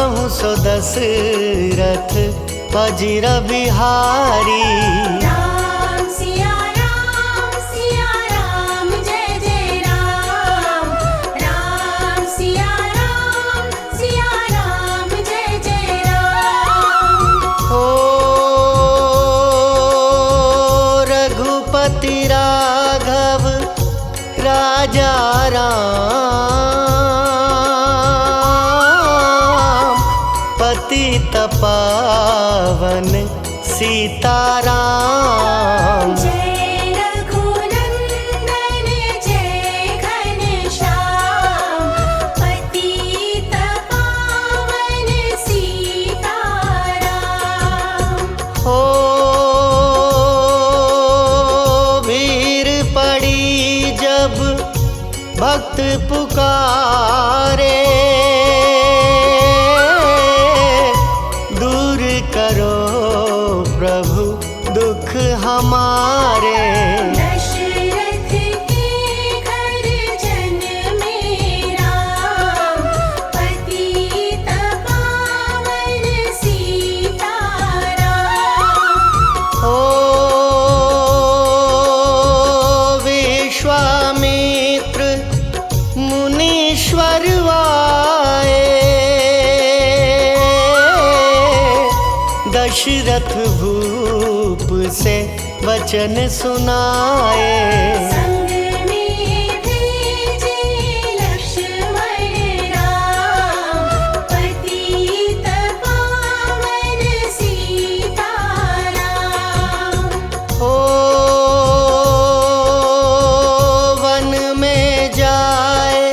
कहूँ सो दशरथ अजिर बिहारी। राम सिया राम जय जय राम। राम सिया राम जय जय राम। हो रघुपति राघव राजा राम, पतित पावन सीताराम। जय रघुनंदन जय घनश्याम, पतित पावन सीताराम। हो भीड़ पड़ी जब भक्त पुकारे, दूर करो प्रभु दुख हमारे। दशरथ के घर जन में राम, पतित पावन सीताराम। हो विश्वामित्र मुनीश्वर आए, दशरथ भूप से वचन सुनाए। संग में भेजे लक्ष्मण राम, पतित पावन सीताराम। हो वन में जाए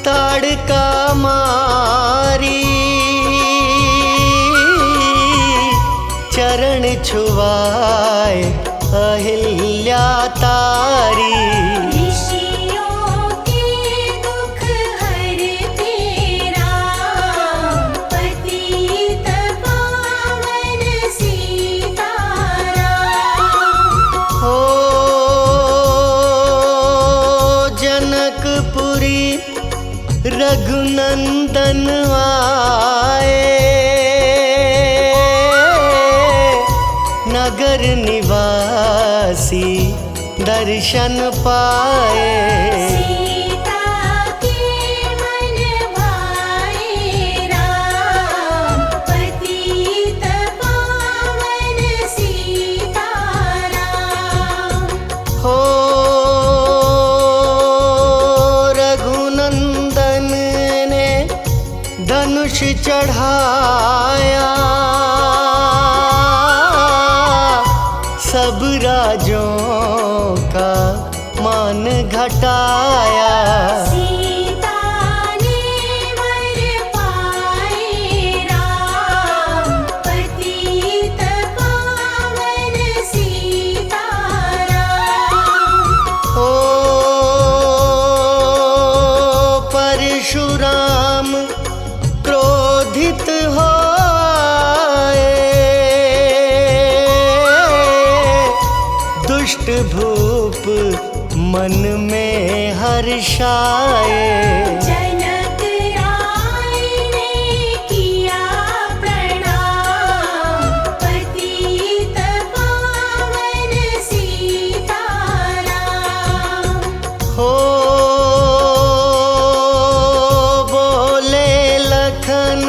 ताड़का मारी, चरण छुआए अहिल्या तारी। ऋषियों के दुख हरते राम, पतित पावन सीताराम। हो जनकपुरी रघुनंदन आए, नगर निवासी दर्शन पाए। सीता के मन भाए राम, पतित पावन सीताराम। हो रघुनंदन ने धनुष चढ़ाया, सब राजों का मान घटाया। सीता ने वर पाए राम, पतित पावन सीताराम। हो परशुराम क्रोधित होए, दुष्ट भूप मन में हर्षाए। जनक राय ने किया प्रणाम, पतित पावन सीताराम। हो बोले लखन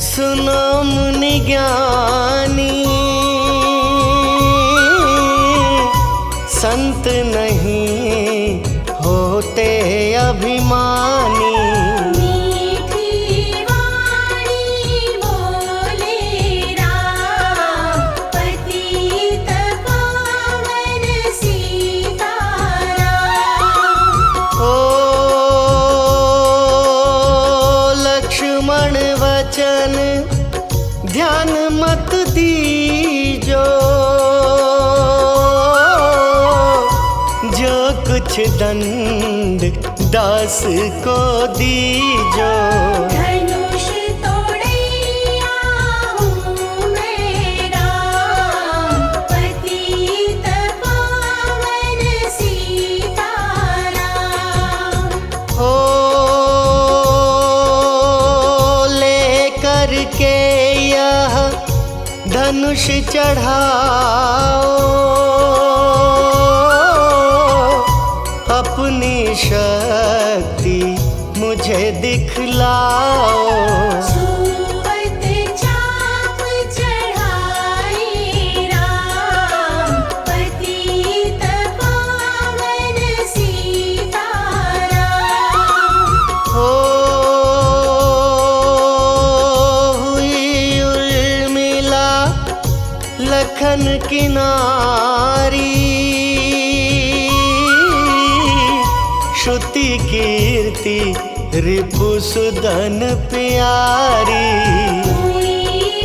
सुनो मुनि ज्ञानी, संत नहीं होते अभिमानी। मीठी वाणी बोले राम, पतित पावन सीताराम। हो लक्ष्मण वचन ध्यान मत दीजो, जो कुछ दंड दास को दीजो। धनुष तोड़ैया हूँ मैं राम, पतित पावन सीताराम। हो ले धनुष चढ़ाओ, अपनी शक्ति मुझे दिखलाओ। सुवत चाप चढ़ाए राम, पतित पावन सीताराम। हो हुई उर्मिला लखन की नारी, श्रुति कीर्ति रिपुसुदन प्यारी। हुई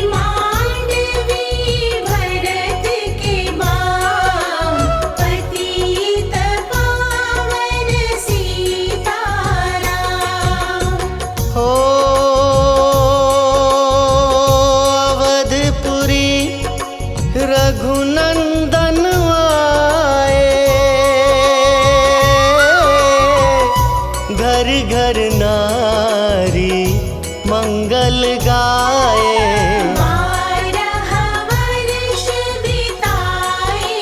मांडवी भरत के बाम, पतित पावन सीताराम। हो अवधपुरी रघुनंदन आए, घर घर नारी मंगल गाए। बारह वर्ष बिताए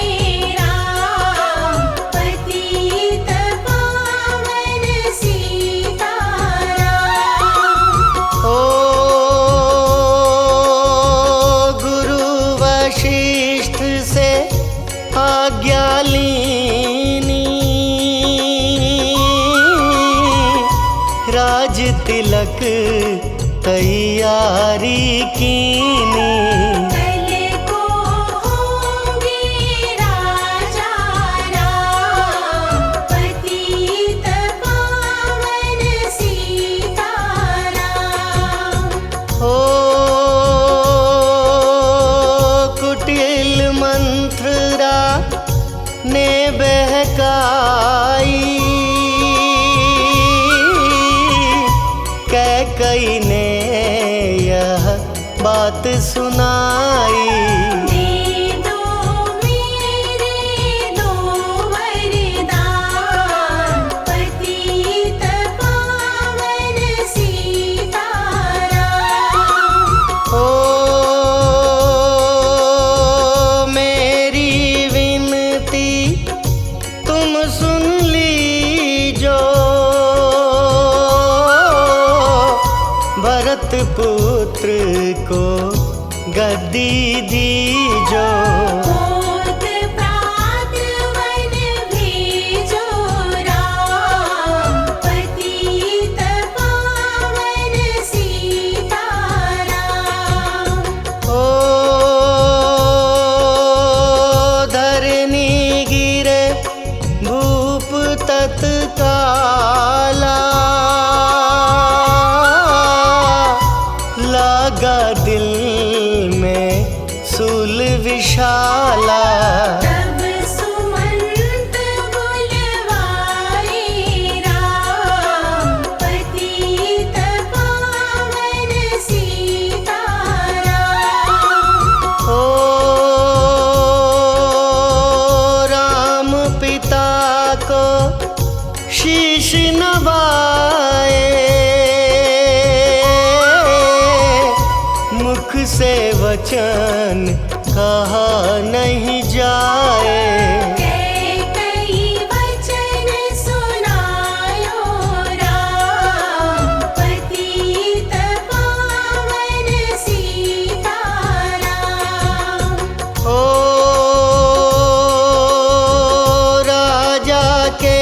राम, पतित पावन सीताराम। ओ गुरु वशिष्ठ से आज्ञा लीनी, राज तिलक तैयारी कीनी। कल को होंगे राजा राम, पतित पावन सीताराम। हो कुटिल मंत्रा ने बहकाई, कैकई ने यह बात सुनाई। दे दो मेरे दो वरदान, पतित पावन सीताराम। ओ मेरी विनती तुम सुन लीजो, भरत पुत्र को गद्दी दीजो। होत प्रात वन भेजो राम, पतित पावन सीताराम। ओ धरनी गिरे भूप तत्काला, लागा दिल में सूल विशाला। तब सुमंत बुलवाए राम, पतित पावन सीताराम। ओ राम पिता को शीश नवाए, मुख से वचन कहा नहीं जाए। कई वचन सुनायो राम, पतित पावन सीताराम। ओ राजा के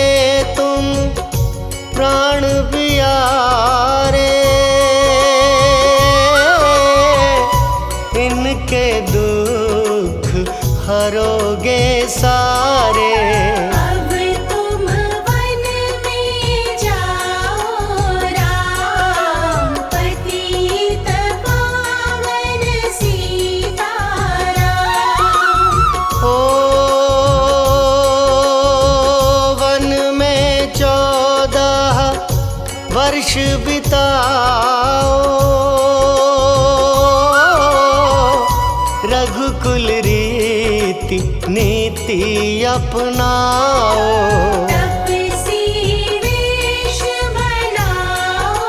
तुम प्राण प्यारे, इनके दुख हरोगे सारे। अब तुम वन में जाओ राम, पतित पावन सीताराम। ओ वन में 14 वर्ष बिताओ, रघुकुल रीति नीति अपनाओ। तपसी वेश बनाओ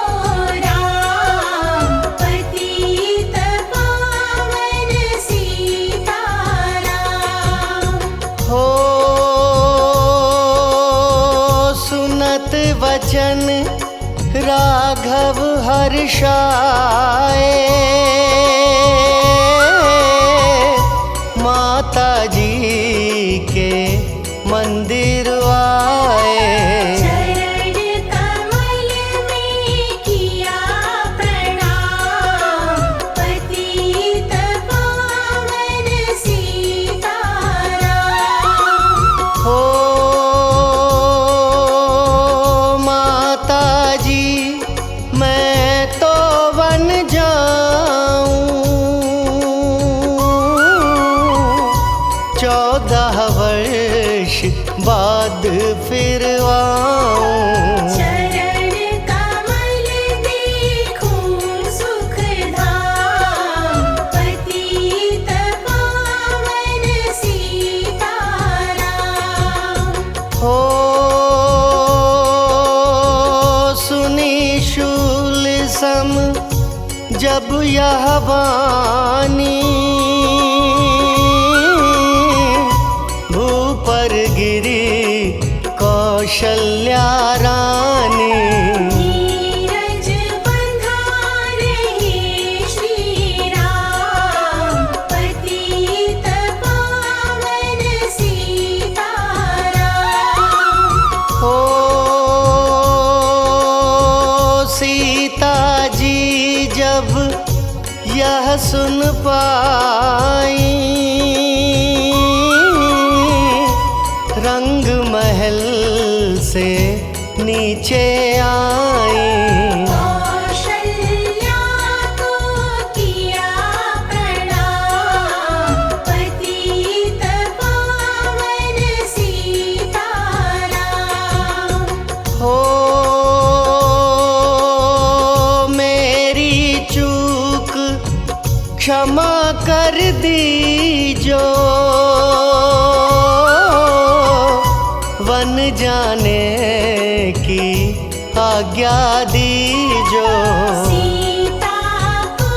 राम, पतित पावन सीताराम। सुनत वचन राघव हर्षाए। माता जी के मंदिर आए। चरण कमल में किया प्रणाम, पतित पावन सीताराम। हो माता जी मैं तो वन जाऊं, 14 वर्ष बाद फिर आऊं। चरण कमल देखूं सुखधाम, पतित पावन सीताराम। हो सुनी शूल सम जब यह वाणी, भूपर गिरी कौशल्या रानी। नीरज बंधा रहे श्री राम, पतित पावन सीताराम। हो सीता जी जब यह सुन पाई, रंग महल से नीचे आई। कौशल्या को किया प्रणाम, पतित पावन सीताराम। हो मेरी चूक क्षमा कर दीजो, वन जाने की आज्ञा दीजो। सीता को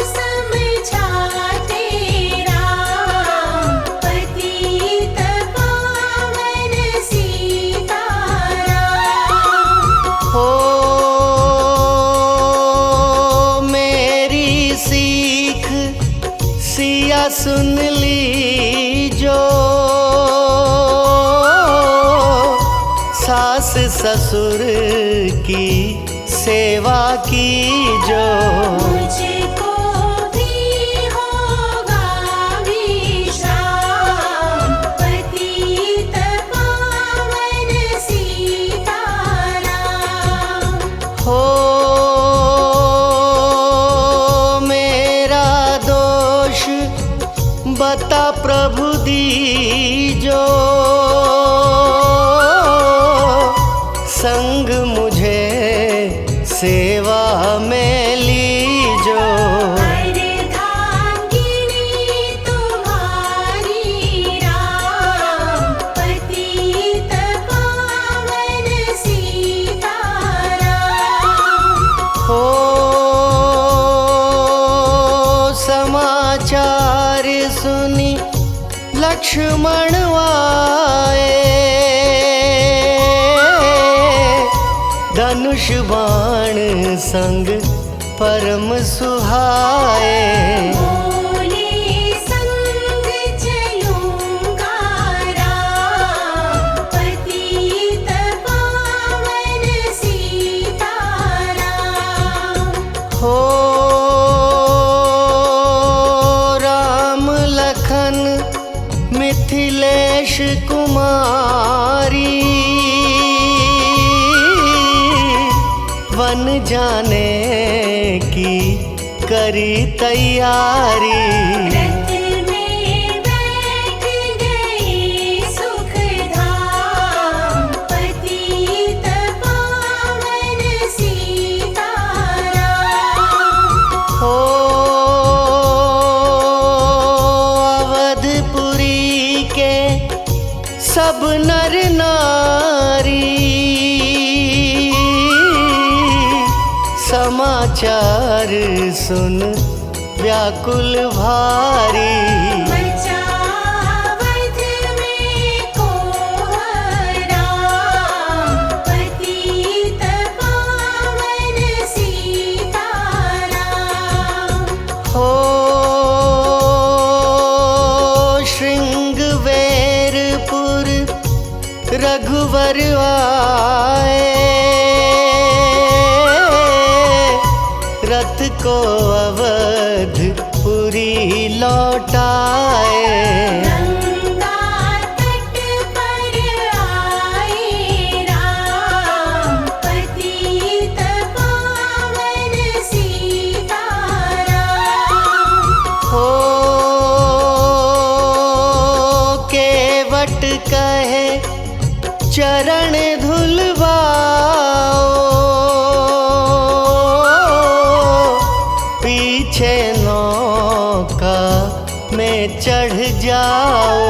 समझाते राम, पतित पावन सीताराम। हो मेरी सीख सिया सुन लीजो, सास ससुर की सेवा कीजो। मुझको भी होगा विश्राम, पतित पावन सीताराम। हो मेरा दोष बता प्रभु दीजो, संग मुझे सेवा में लीजो। अर्धांगिनी तुम्हारी राम, पतित पावन सीताराम। हो समाचार सुनी लक्ष्मण आए, धनुष बाण संग परम सुहाए। बोले संग चलूंगा राम, पतित पावन सीताराम। हो राम लखन मिथिलेश कुमारी, वन जाने की करी तैयारी। रथ में बैठ गए सुखधाम, पतित पावन सीताराम। हो अवधपुरी के सब नर नारी, समाचार सुन व्याकुल भारी। मचावध में कोहराम, पति रघुवर आए, रथ को अवधपुरी लौटाए। गंगा तट पर आए राम, पतित पावन सीताराम। हो केवट कहे चरण धुलवाओ, पीछे नौका में चढ़ जाओ।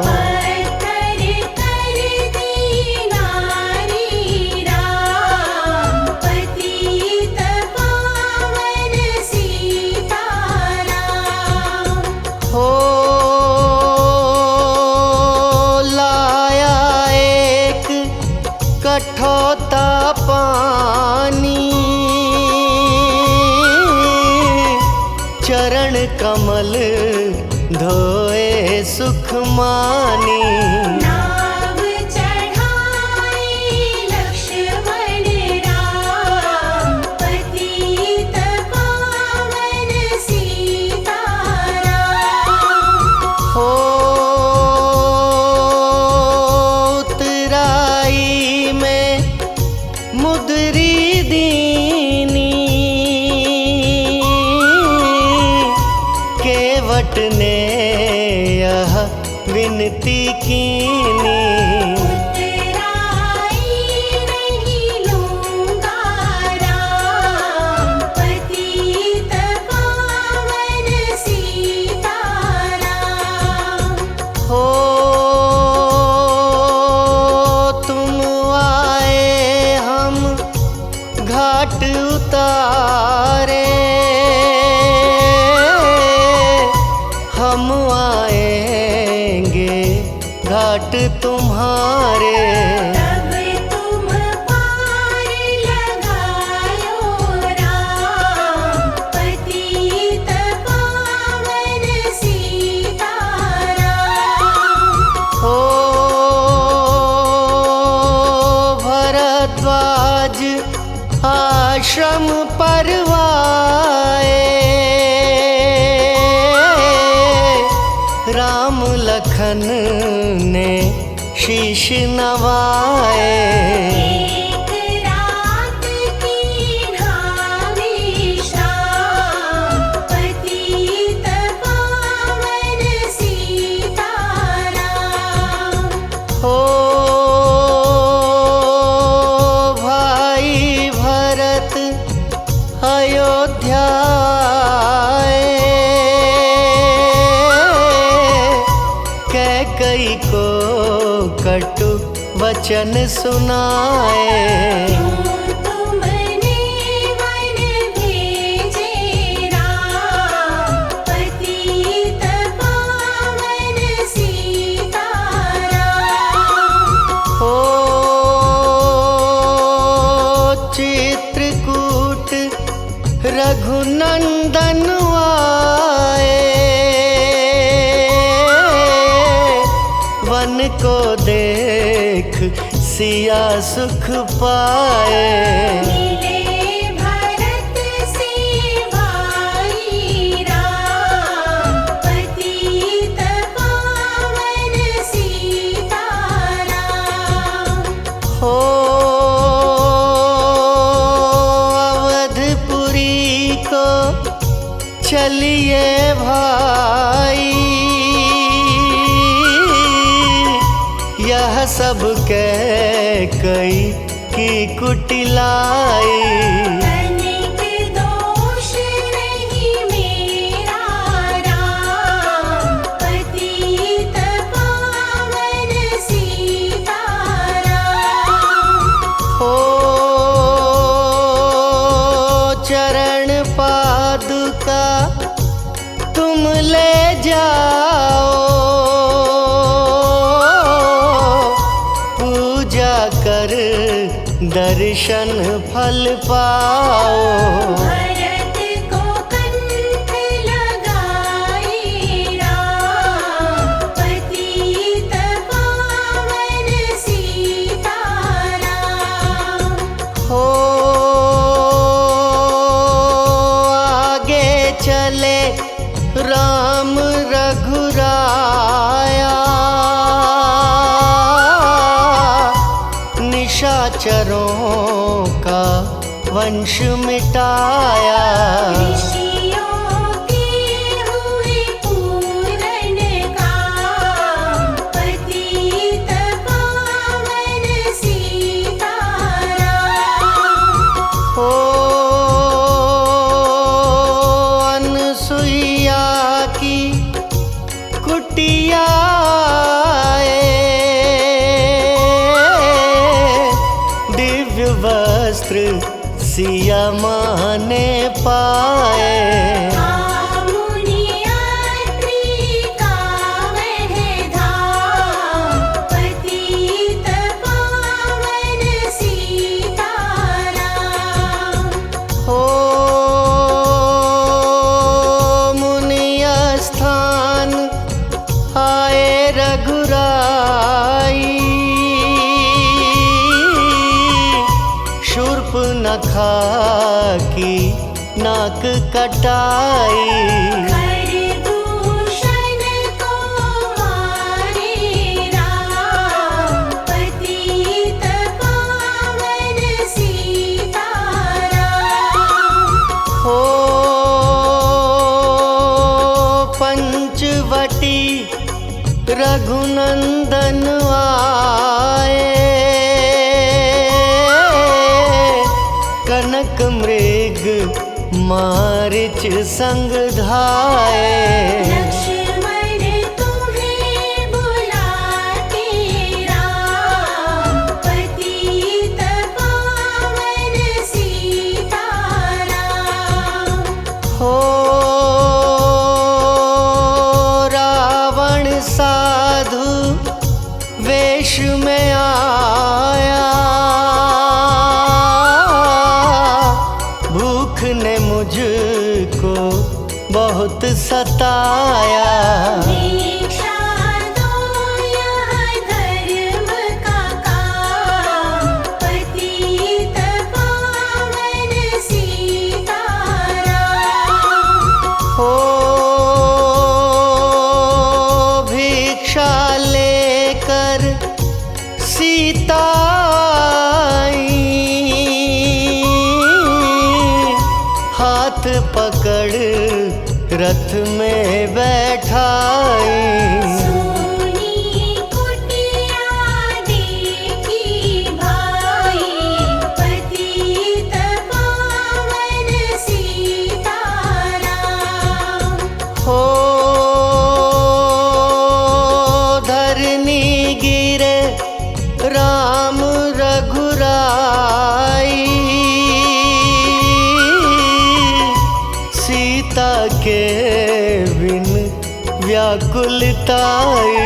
पत्थर कर दीनारी राम, पतित पावन सीताराम। हो लाया एक कठौता पानी, चरण कमल धोए सुख मानी। नाव चढ़ाए लक्ष्मण राम, पतित पावन सीताराम। हो उतराई में मुदरी दीनी, केवट ने यह विनती कीनी। उतराई नहीं लूंगा राम, पतित पावन सीताराम। हो तुम आए हम घाट उतारे, हम आएंगे घाट तुम्हारे। तब तुम पार लगायो राम, पतित पावन सीताराम। हो भरद्वाज आश्रम परवाए, राम लखन ने शीश नवाए। एक रात की ढावी शाम, पतित पावन सीताराम। हो भाई भरत अयोध्या आए, कैकई को कटु वचन सुनाए। क्यों तुमने वन भेजे राम, पतित पावन सीताराम। हो चित्रकूट रघुनंदन आए, वन को देख सिया सुख पाए। मिले भरत से भाई राम, पतित पावन सीताराम। हो अवधपुरी को चलिए भाई, यह सब कैकई की कुटिलाई। तनिक दोष नहीं मेरा राम, पतित पावन सीताराम। हो चरण पादुका तुम ले जाओ, पूजा कर दर्शन फल पाओ। भरत को कंठ लगाए राम, पतित पावन सीताराम। निशाचरों का वंश मिटाया। ऋषियों के हुए पूर्ण काम, पतित पावन सीताराम। ओ अनसुईया की कुटिया दिव्य वस्त्र सिया माँ ने पाए। मुनियात्री का वह धाम, पतित पावन सीताराम। हो मुनिया स्थान आए रघुराई, शूर्पणखा की नाक कटाई। खरदूषण को मारे राम, पतित पावन सीताराम। हो पंचवटी रघुनंदन आए, कनक मृग मारिच संग धाए। लक्ष्मण तुम्हें बुलाते राम, पतित पावन सीताराम। हो रावण साधु वेश में आया, भूख ने मुझको बहुत सताया। दीक्षा दो यह धर्म का काम, पतित पावन सीताराम। हो भिक्षा लेकर सीता आई, हाथ पकड़ रथ में बैठाई। सोनी कुटिया देखी भाई, पतित पावन सीताराम। हो धरनी गिरे राम रघुराई, सीता के बिन व्याकुलताई।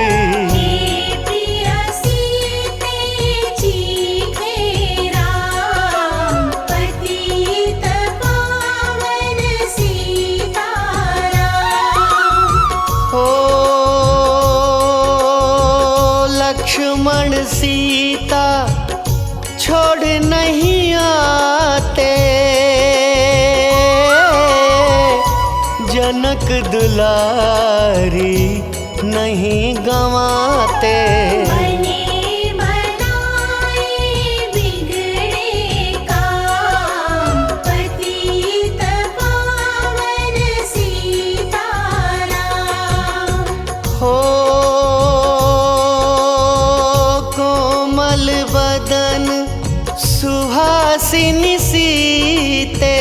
हे प्रिय सीते चीखे राम, पतित पावन सीताराम। हो लक्ष्मण सीता छोड़ नहीं आते, जनक दुलारी नहीं गंवाते। बने बनाए बिगड़े काम, पतित पावन सीताराम। हो कोमल बदन सुहासिनी सीते,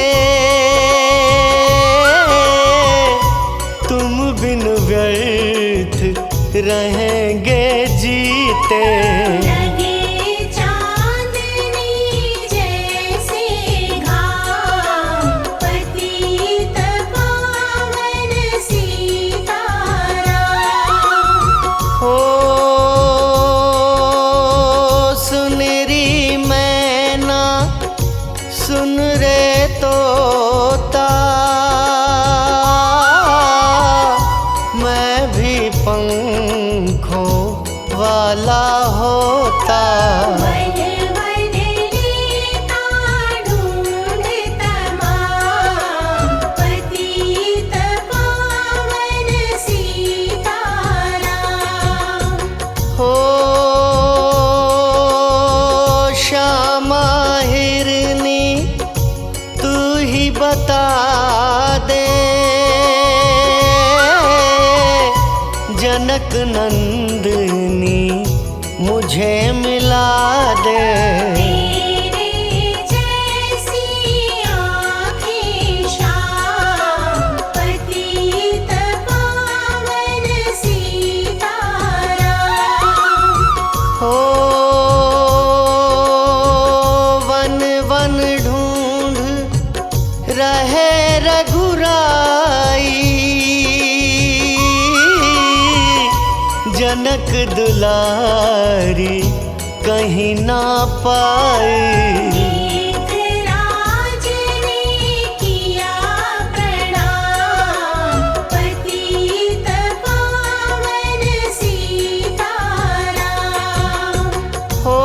तुम बिन व्यर्थ रहेंगे जीते। लगे चांदनी जैसे घाम, पतित पावन सीताराम। हो सुनरी मैना सुन रे तोता, मैं भी पंखों वाला होता। वन वन लेता ढूंढ तमाम, पतित पावन सीताराम। हो श्याम मुझे मिला दे। तेरे जैसी आँखें श्याम पतित पावन सीताराम। हो वन वन ढूंढ रहे रघुराई, जनक दुलारी कहीं ना पाई। मेघराज ने किया प्रणाम पतित पावन सीताराम। हो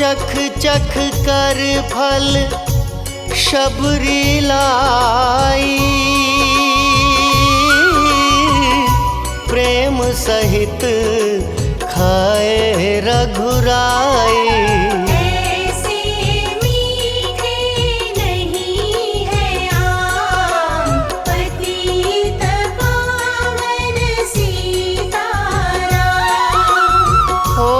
चख चख कर फल शबरी लाई, प्रेम सहित खाए रघुराई। ऐसे मीठे नहीं है आम पतित पावन सीताराम। हो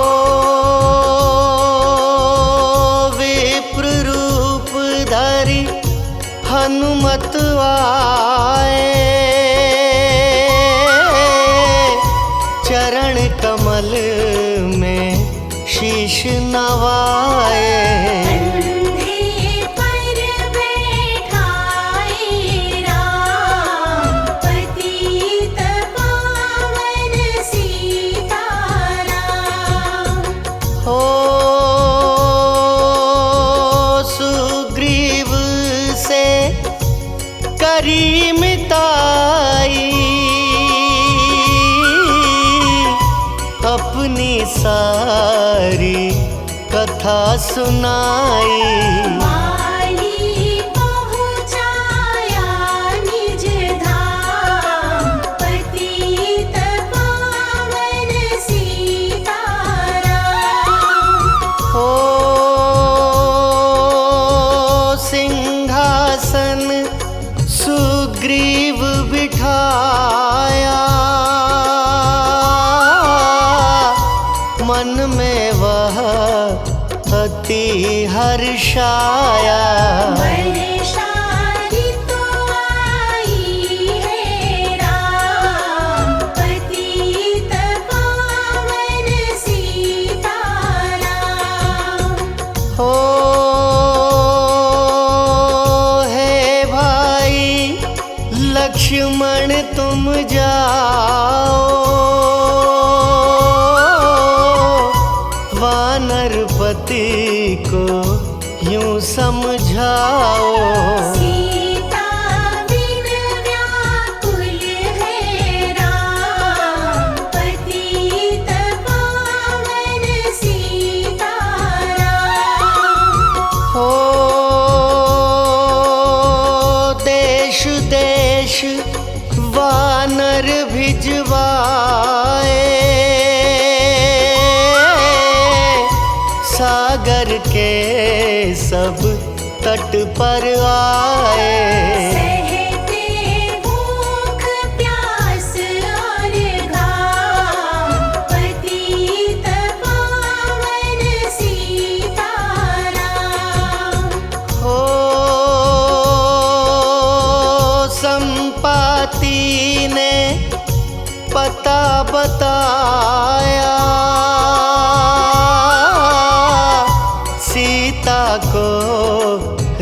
विप्र रूप धरि हनुमत आए, चरण कमल में शीश नवाए। कंधे पर बैठाए राम पतित पावन सीताराम। हो सुग्रीव से करी मिताई, अपनी सारी कथा सुनाई। वाली पहुँचाया निज धाम पतित पावन सीताराम। हो सिंहासन सुग्रीव बिठाया, मन में वह अति हर्षाया। बलशाली तो आई है राम पतित पावन सीताराम। हो हे भाई लक्ष्मण तुम जाओ, वानरपति को यूं समझाओ। सीता बिन व्याकुल है राम पतित पावन सीताराम। हो देश देश वानर भिजवाए, सागर के सब तट पर आए। सहते भूख प्यास और घाम पतित पावन सीताराम। हो संपाति ने पता बताया, सीता को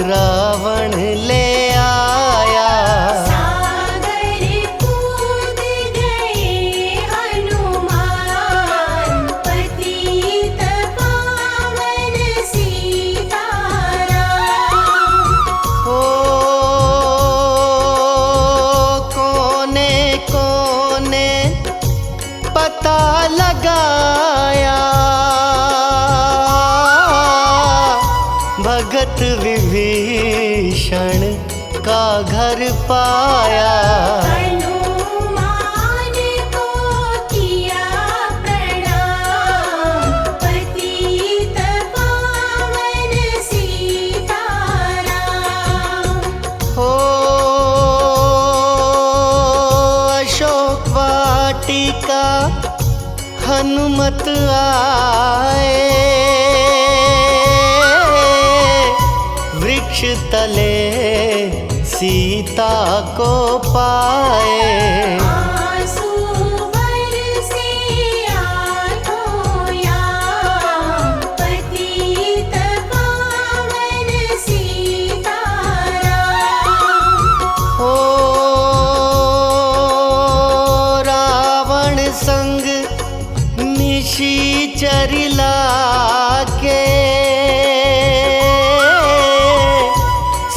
रावण ले आया। सागर कूद गए हनुमान पतित पावन सीताराम। हो कोने कोने पता लगाया, भगत विभीषण का घर पाया। हनुमान को किया प्रणाम पतित पावन सीताराम। हो अशोक वाटिका हनुमत आए, वृक्ष तले सीता को पाए। आंसू बरसे आँखों याँ, पतित पावन सीताराम। हो रावण संग निशाचर लाके,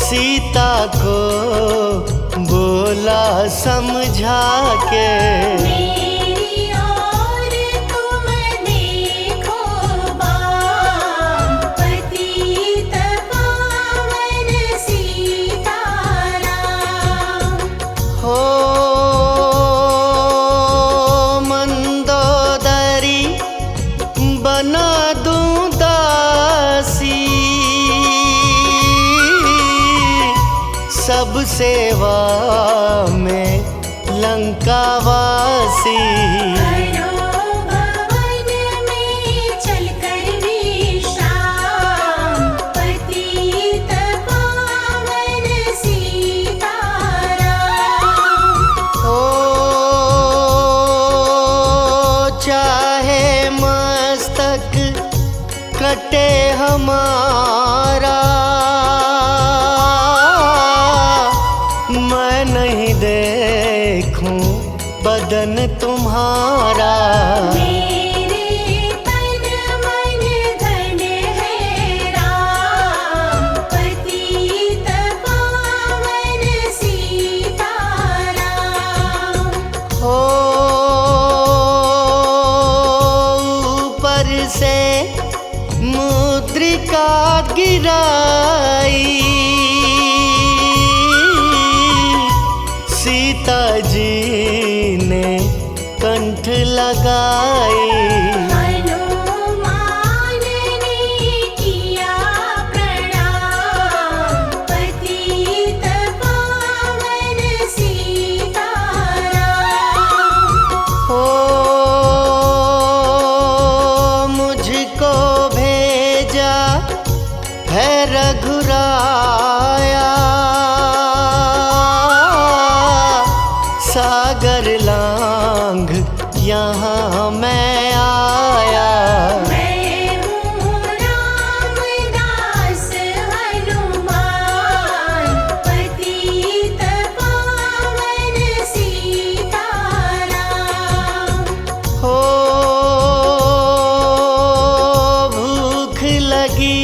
सीता को बोला समझा के। मेरी ओर तुम देखो बाम, पतित पावन सीताराम। हो मंदोदरी बना दूं दासी, सब सेवा में लंकावासी। करो भवन में चलकर विश्राम, पतित पावन सीताराम। हो चाहे मस्तक कटे हमारा, मैं नहीं देखूं बदन तुम्हारा। मेरे तन मन धन है राम, पतित पावन सीताराम। हो ऊपर से मुद्रिका गिराई, सीता जी ने कंठ लगाई। हनुमान ने किया प्रणाम, पतित पावन सीताराम। हो मुझको भेजा है रघुराया, सागर लांघ यहाँ मैं आया। मैं हूँ रामदास हनुमान, पतित पावन सीताराम। हो भूख लगी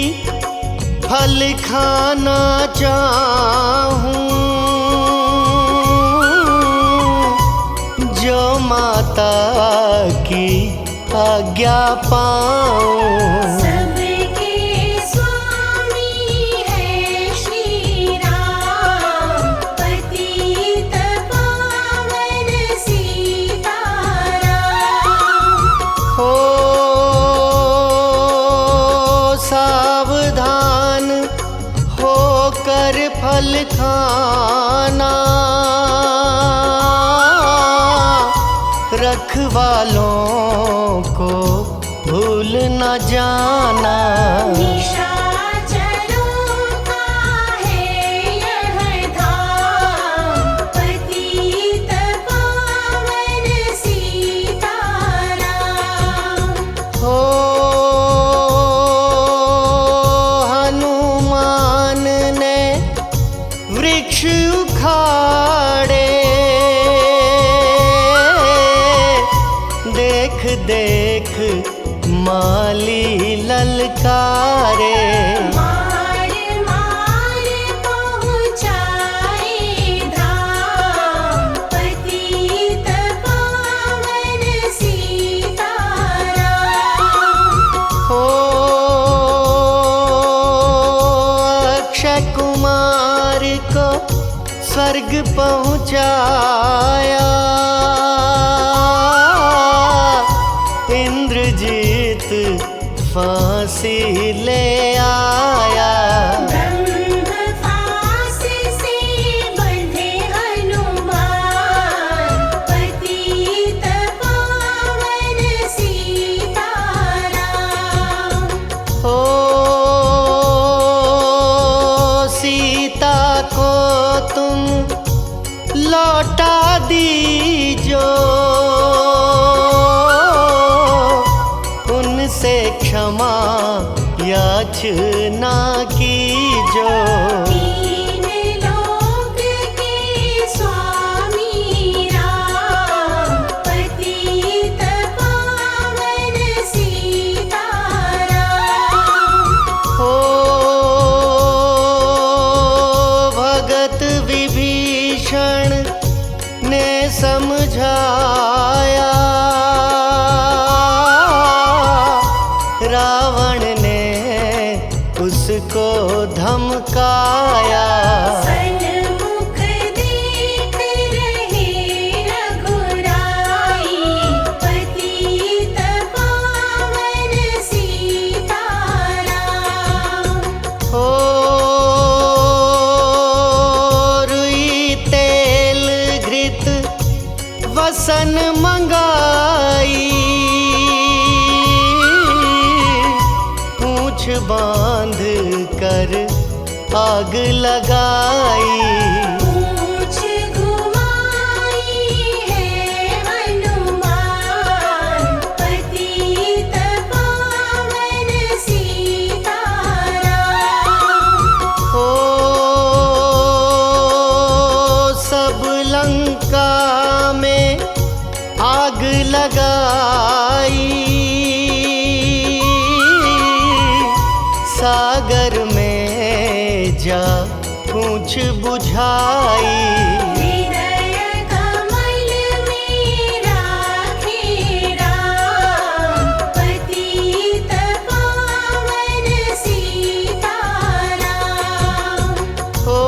फल खाना चाहूं, जो माता की आज्ञा पाऊं। सबके स्वामी है श्री राम, पतित पावन सीताराम। हो सावधान होकर फल खाना, रखवालों को भूल न जाना। निशाचरों का है यह धाम, पतित पावन सीताराम। हो हनुमान ने वृक्ष उखाड़े, देख देख माली ललकारे। मार मार पहुँचाए धाम, पतित पावन सीताराम। हो अक्षय कुमार को स्वर्ग पहुँचाया, इंद्रजीत फांसी ले आया। ब्रह्म फांस से बंधे हनुमान, पतित पावन सीताराम। रचना की जो। तीन लोक के स्वामी राम, पतित पावन सीताराम। हो भगत विभीषण ने समझाया, रावण ने उसको धमकाया। सन्मुख देख रहे रघुराई, पतित पावन सीताराम। हो रुई तेल घृत वसन मंगाई, पूंछ बांध कर आग लगाई। पूंछ घुमाई है हनुमान, पतित पावन सीताराम। हो सब लंका में आग लगाई, सागर में जा पूंछ बुझाई। हृदय कमल में राखे राम, पतित पावन सीताराम। हो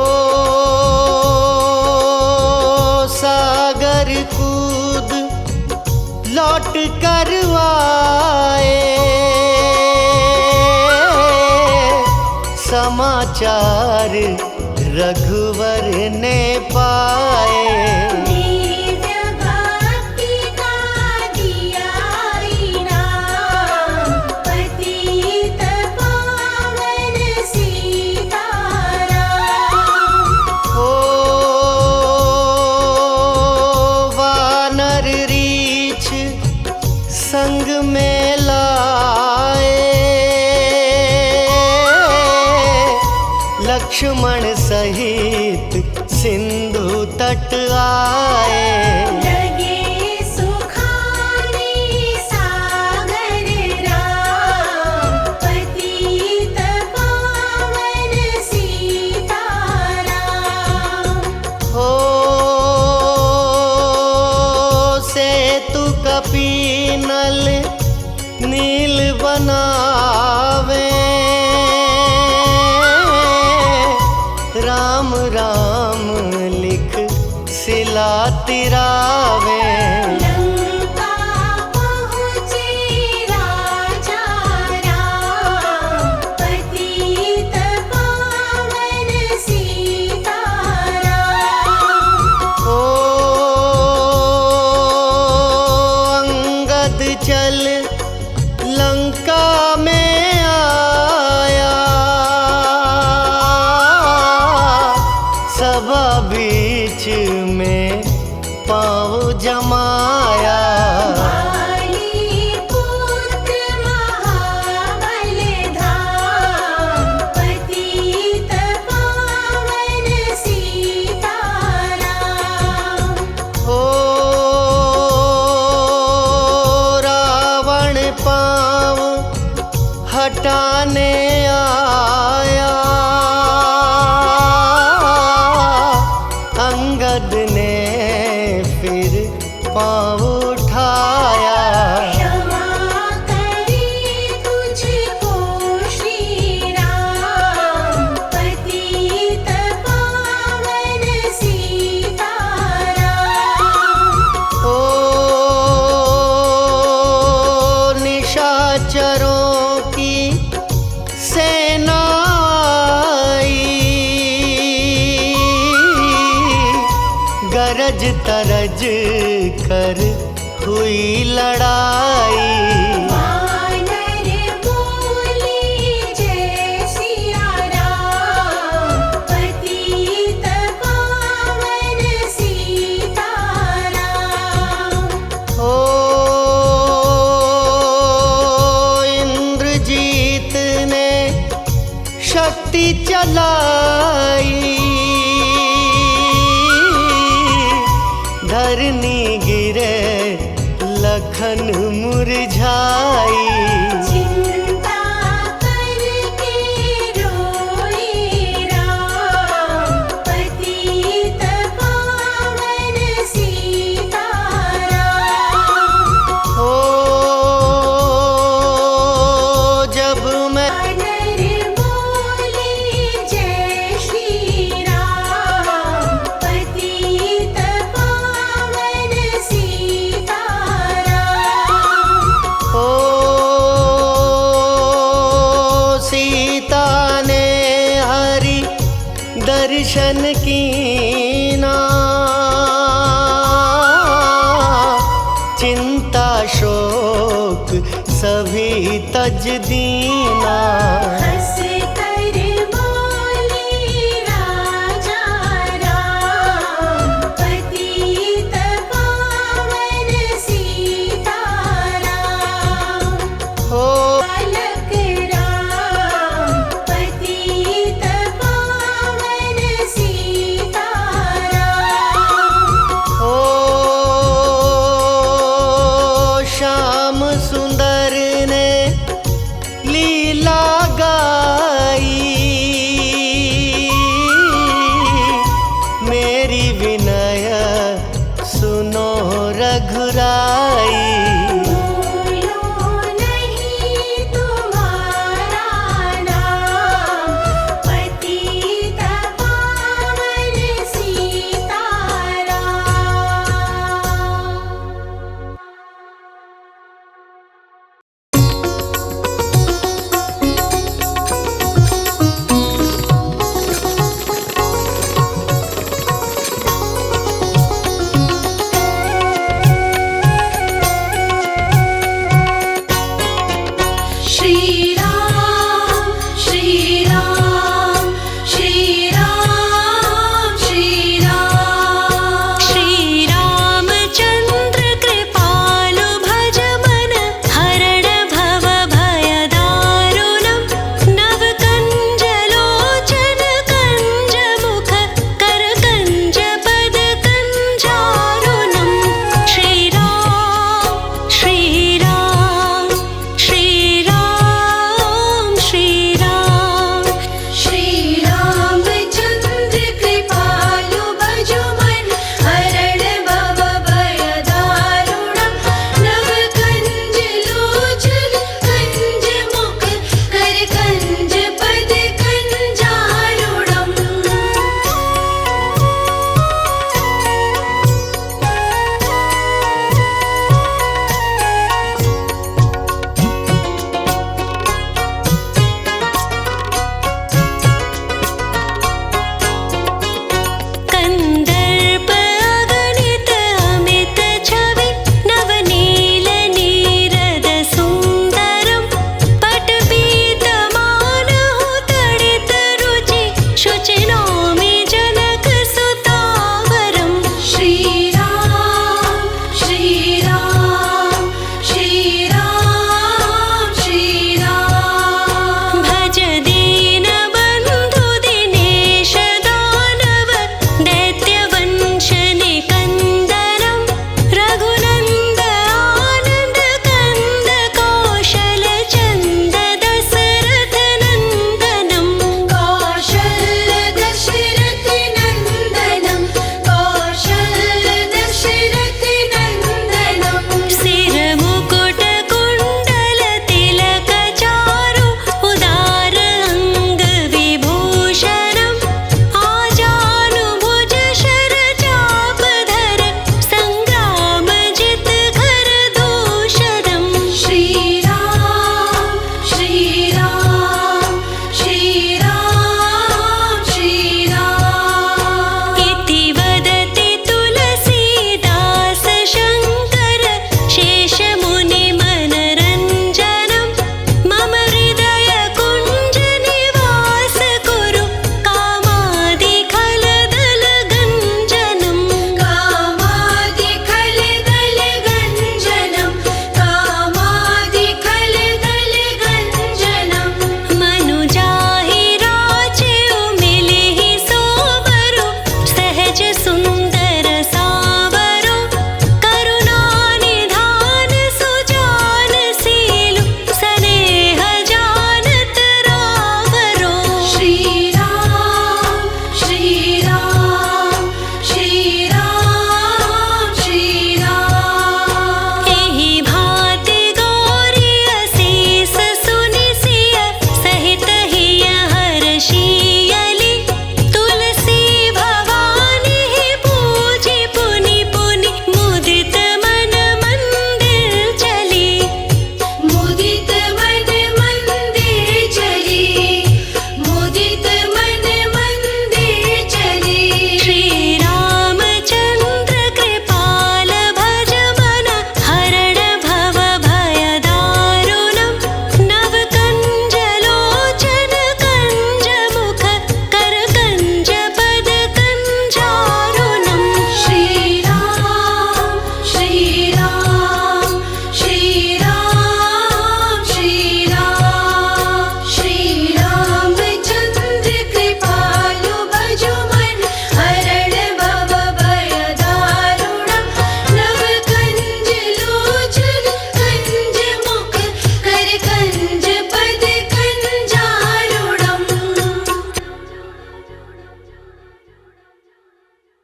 सागर कूद लौट कर आए, समाचार रघुवर ने पाए। दिव्य भक्ति का दिया इनाम, पतित पावन सीताराम। हो वानर रीछ संग में लाए, लक्ष्मण सहित सिंधु तट आए। लगे सुखाने सागर राम, पतित पावन सीताराम। हो सेतु कपीनल नील बनावे, राम राम लिख सिला तिरावे। लंका पहुँचे राजा राम, पतित पावन सीताराम। हो अंगद चल लंका में आया, सभा बीच में पाँव जमाया। वाली पुत्र महाबल धाम, पतित पावन सीताराम। हो रावण पाँव हटाने आया, अंगद ने फिर पाँव उठाया। क्षमा करे तुझको श्री राम, पतित पावन सीताराम। हो निशाचरों की सेना आई, गरज तरज कर हुई लड़ाई। वानर बोले जय सिया राम, पतित पावन सीताराम। हो इंद्रजीत ने कीर्ति चलाई, धरनी गिरे लखन मुरझाई। चिंता करके रोए राम, पतित पावन सीताराम। ओ जब मैं वानर बोले जय श्री राम, पतित पावन सीताराम। ओ सीता ने हरि दर्शन कीना, चिंता शोक सभी तज दीना। हंस